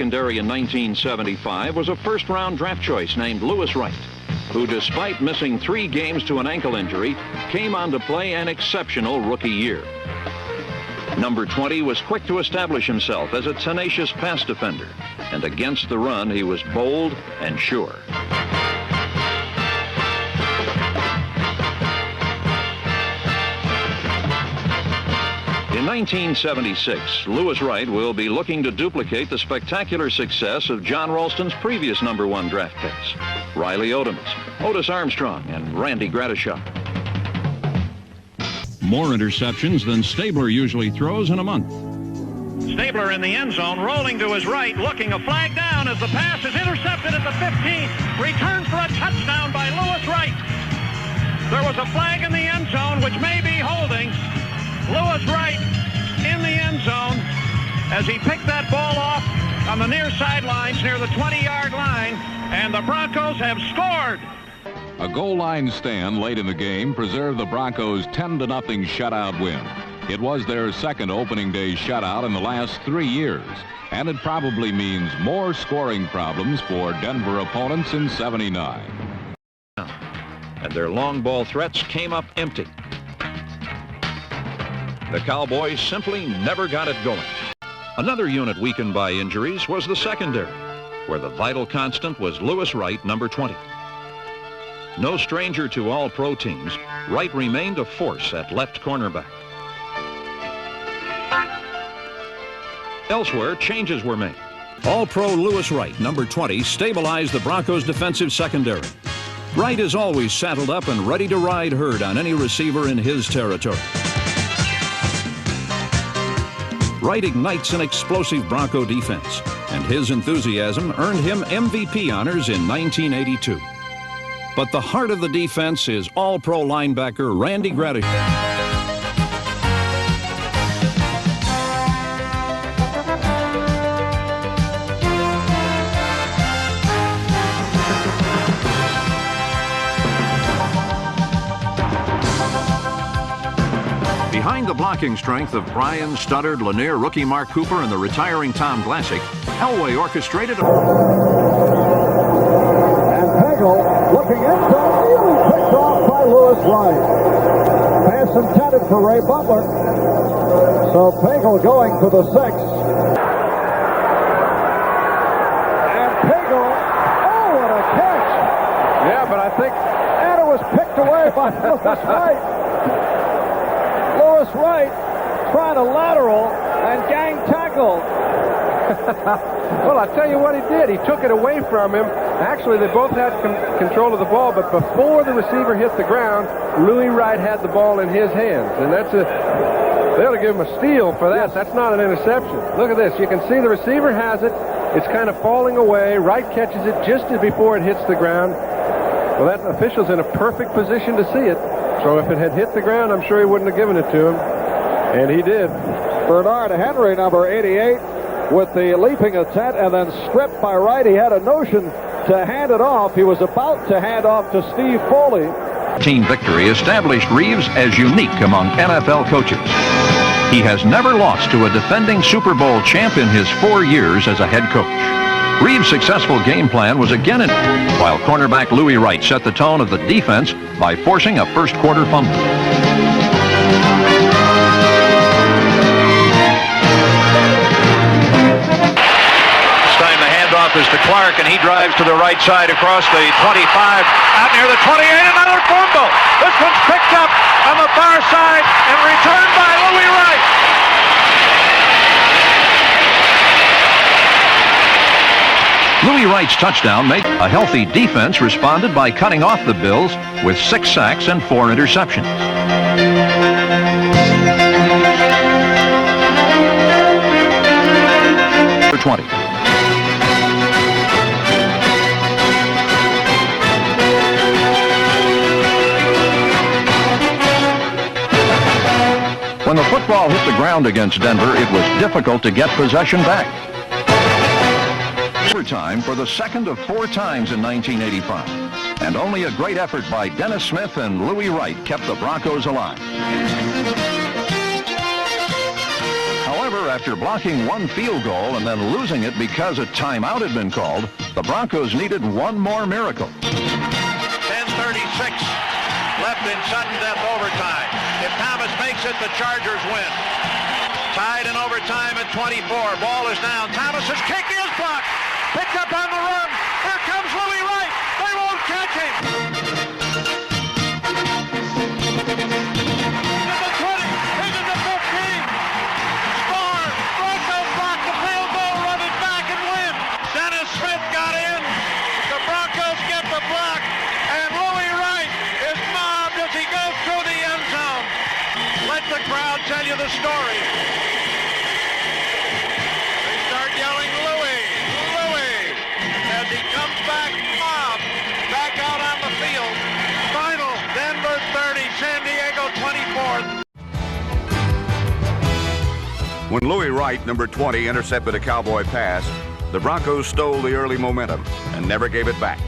Secondary in 1975 was a first-round draft choice named Lewis Wright, who, despite missing 3 games to an ankle injury, came on to play an exceptional rookie year. Number 20 was quick to establish himself as a tenacious pass defender, and against the run, he was bold and sure. In 1976, Lewis Wright will be looking to duplicate the spectacular success of John Ralston's previous number 1 draft picks, Riley Odomus, Otis Armstrong, and Randy Gradishuk. More interceptions than Stabler usually throws in a month. Stabler in the end zone, rolling to his right, looking, a flag down as the pass is intercepted at the 15. Returned for a touchdown by Lewis Wright. There was a flag in the end zone, which may be holding. Lewis Wright in the end zone as he picked that ball off on the near sidelines near the 20-yard line, and the Broncos have scored. A goal line stand late in the game preserved the Broncos' 10-0 shutout win. It was their second opening day shutout in the last 3 years, and it probably means more scoring problems for Denver opponents in '79. And their long ball threats came up empty. The Cowboys simply never got it going. Another unit weakened by injuries was the secondary, where the vital constant was Lewis Wright, number 20. No stranger to all-pro teams, Wright remained a force at left cornerback. Elsewhere, changes were made. All-pro Lewis Wright, number 20, stabilized the Broncos' defensive secondary. Wright is always saddled up and ready to ride herd on any receiver in his territory. Wright ignites an explosive Bronco defense, and his enthusiasm earned him MVP honors in 1982. But the heart of the defense is all-pro linebacker Randy Gradishuk. Behind the blocking strength of Bryan, Studdard, Lanier, rookie Mark Cooper, and the retiring Tom Glassick, Elway orchestrated And Pagel looking inside, nearly picked off by Lewis Wright. Pass intended for Ray Butler. So Pagel going for the 6. And Pagel, oh, what a catch! Yeah, but I think it was picked away by Lewis Wright. Lewis Wright trying to lateral and gang tackle. Well, I'll tell you what he did. He took it away from him. Actually, they both had control of the ball, but before the receiver hit the ground, Louis Wright had the ball in his hands. And they ought to give him a steal for that. Yes. That's not an interception. Look at this. You can see the receiver has it. It's kind of falling away. Wright catches it just before it hits the ground. Well, that official's in a perfect position to see it. So if it had hit the ground, I'm sure he wouldn't have given it to him. And he did. Bernard Henry, number 88, with the leaping attempt and then stripped by Wright. He had a notion to hand it off. He was about to hand off to Steve Foley. Team victory established Reeves as unique among NFL coaches. He has never lost to a defending Super Bowl champ in his 4 years as a head coach. Reeves' successful game plan was again in, while cornerback Louis Wright set the tone of the defense by forcing a first quarter fumble. Is to Clark, and he drives to the right side across the 25, out near the 28, another fumble. This one's picked up on the far side and returned by Louis Wright. Louis Wright's touchdown made a healthy defense responded by cutting off the Bills with 6 sacks and 4 interceptions. Number 20. When the football hit the ground against Denver, it was difficult to get possession back. Overtime for the second of 4 times in 1985. And only a great effort by Dennis Smith and Louis Wright kept the Broncos alive. However, after blocking one field goal and then losing it because a timeout had been called, the Broncos needed one more miracle. 10:36 left in sudden death overtime. If Thomas makes it, the Chargers win. Tied in overtime at 24. Ball is down. Thomas's kick is blocked. Picked up on the run. Here comes Louis Wright. They won't catch him. Into the 20. Into the 15. Score. Broncos block the field goal, run it back and win. Dennis Smith got in. The Broncos get the block. And Louis Wright is mobbed as he goes through the end zone. Let the crowd tell you the story. They start yelling, Louis, Louis, as he comes back, mobbed, back out on the field. Final, Denver 30, San Diego 24. When Louis Wright, number 20, intercepted a Cowboy pass, the Broncos stole the early momentum and never gave it back.